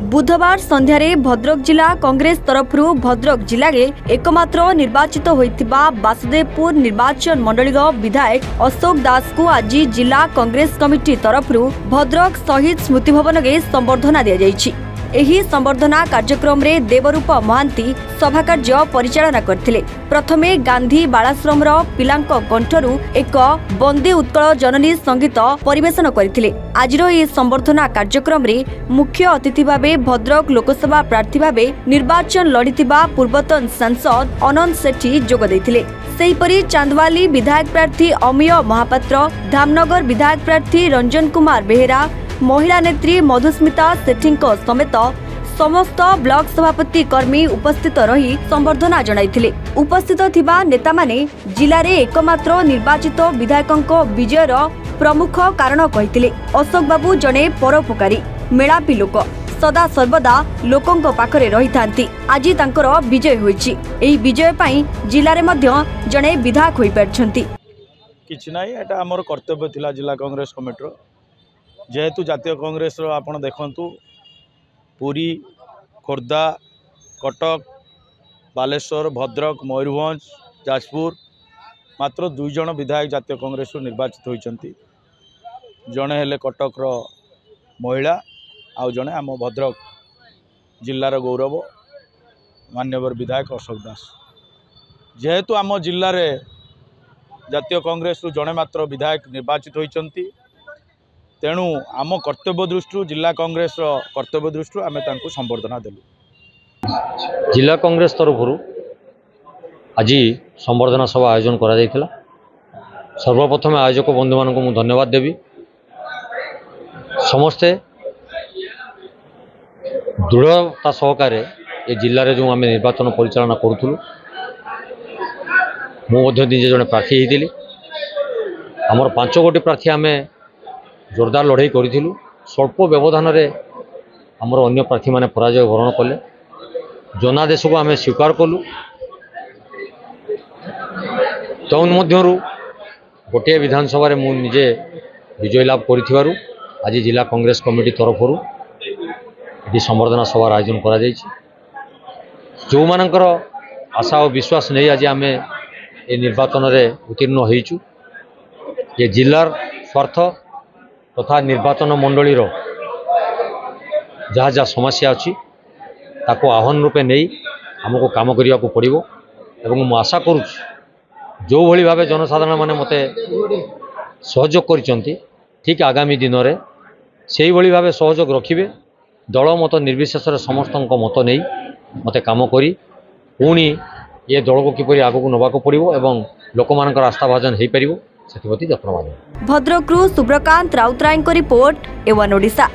बुधवार संध्यारे भद्रक जिला कांग्रेस तरफरु भद्रक जिले में एकमात्र निर्वाचित होइतिबा वासुदेवपुर निर्वाचन मंडली विधायक अशोक दास को आज जिला कांग्रेस कमिटी तरफरु भद्रक शहीद स्मृति भवन के संबर्धना दिया जायछि। एही संबर्धना कार्यक्रम रे देवरूप महांती सभा कार्य परिचालना करथिले। प्रथमे गांधी बालाश्रम पिलांक कंठरू एक वंदे उत्कल जननी संगीत परिवेशन करथिले। आजिर ए संबर्धना कार्यक्रम रे मुख्य अतिथि भाबे भद्रक लोकसभा प्रार्थी भाबे निर्वाचन लड़िथिबा पूर्वतन सांसद अनंत सेठी जोग दैथिले। सेहीपरि चांदवाली विधायक प्रार्थी अमीय महापात्र, धामनगर विधायक प्रार्थी रंजन कुमार बेहेरा, महिला नेत्री मधुस्मिता सेठी समेत समस्त ब्लॉक सभापति कर्मी उपस्थित रही संबर्धना जणाइथिले। उपस्थित थिबा नेता माने जिले में एकमात्र निर्वाचित विधायकों विजयर प्रमुख कारण कहिथिले। अशोक बाबू जने परोपकारी मेलापी लोक, सदा सर्वदा लोकों पाखरे रही थांती। आज तांकर विजय होईछि। एही विजय पई जिले में मध्य जने विधायक होई परछंती। किछि नाही, एटा हमर कर्तव्य थिला जिला कांग्रेस कमिटी जेहेतु जातीय कांग्रेस आपण देखंतु पुरी, खोर्धा, कटक, बालेश्वर, भद्रक, मयूरभंज, जाजपुर मात्र 2 जन विधायक जातीय कांग्रेस निर्वाचित होइचंती। जणे हेले कटक महिला आउ जणे आम भद्रक जिल्लार गौरव मान्यवर विधायक अशोक दास। जेहेतु आम जिल्ला रे जातीय कांग्रेस जणे मात्र विधायक निर्वाचित होइचंती, तेणु आम कर्तव्य दृष्टि जिला कांग्रेस कर्तव्य दृष्टि आम संबर्धना देलु। जिला कांग्रेस तरफ आज संबर्धना सभा आयोजन करा जायतिला। सर्वप्रथम आयोजक बंधु मान को धन्यवाद देवी। समस्ते दृढ़ता सहकारे ए जिले में जो आम निर्वाचन परिचालना करूँ, मुझे निजे जड़े प्रार्थी होती। आमर 5 गोटी प्रार्थी आम जोरदार लड़ाई करूँ। स्वल्प व्यवधान आमर अन्य प्रार्थी माने पराजय वरण कले। जनादेश को आम स्वीकार कलु। तन्मध्यरु गोटे विधानसभा मु निजे विजय लाभ करिथिबारु आज जिला कांग्रेस कमिटी तरफरु ये संबर्धना सभा आयोजन करा जायछि। जो मानकर आशा और विश्वास नहीं आज आम ए निर्वाचन रे उत्तीर्ण होइछु। ये जिलार स्वार्थ तथा निर्वाचन मंडली जहाँ जहाँ समस्या अच्छी ताको आह्वान रूपे नहीं आमको काम करने को पड़ो। एवं मु आशा करूँ जो भली भाव जनसाधारण माने मते सहयोग करिसंती, ठीक आगामी दिन में से भली भाव सहयोग रखिबे। दल मत निर्विशेष समस्त मत नहीं मते काम करी पुणी ये दल को किपरि आगको नबाको पड़ो एवं लोक मानकर आस्था भाजन हो पारिबो सेतिप्रति यत्नवान। भद्रकरू सुब्रकांत राउतराय रिपोर्ट, एवन ओडिशा।